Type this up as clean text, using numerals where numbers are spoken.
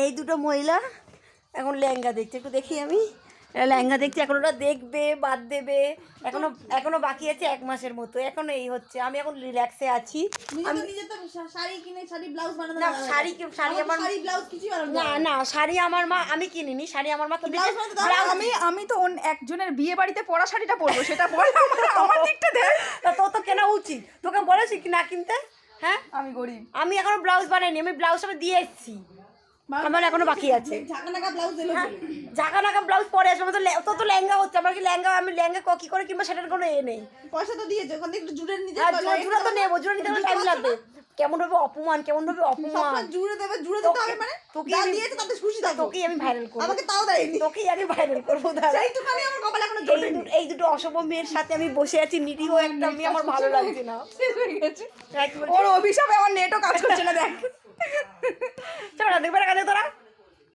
এই দুটো মহিলা এখন লেহেঙ্গা দেখছে, একটু দেখি আমি। লেহেঙ্গা দেখছি, এখন ওরা দেখবে, বাদ দেবে, এখনো বাকি আছে 1 মাসের মতো। এখন এই হচ্ছে, আমি এখন রিল্যাক্সে আছি। আমি নিজে তো শাড়ি কিনে শাড়ি ব্লাউজ বানানো না, শাড়ি আমার শাড়ি ব্লাউজ কিছু বানানো না শাড়ি আমার মা, আমি কিনিনি শাড়ি, আমার মা কিনেছে। আমি তো একজনের বিয়ে বাড়িতে পরা শাড়িটা পরবো, সেটা পরে আমার দিকটা দেখ। তোর তো কেনা উচিত, তোকে বলেছি কি না কিনতে? হ্যাঁ, আমি গরিব। আমি এখনো ব্লাউজ বানাইনি, আমি ব্লাউজ সব দিয়ে এসেছি, আমার এখনো বাকি আছে। ঝাঁকানাকা ব্লাউজ এলো ঝাঁকানাকা ব্লাউজ পরে আসবে, তোর তো লেহেঙ্গা হচ্ছে, আমার কি লেহেঙ্গা, আমি লেহেঙ্গা কি করে কিনবো সেটার কোনো নেই। পয়সা তো দিয়েছে, ওখান থেকে একটু জুড়ে নিতে জুড়ে তো নেবো, জুড়ে নিতে টাইম লাগবে। কেমন হবে অপমান, জুড়ে দেবে, জুড়ে দিতে হবে মানে যা দিয়েছে তাতে খুশি থাকো। তোকেই আমি ভাইরাল করবো, আমাকে তাও দেয়নি, তোকেই আমি ভাইরাল করবো। সেইটুখানি আমার কপালে এখনো জোটেনি। এই দুটো অশুভ মেয়ের সাথে আমি বসে আছি, নিরীহ একটা মেয়ে, আমার ভালো লাগছে না। ওর অভিশাপে আমার নেটও কাজ করছে না, দেখ। চলো না, দেখবে না,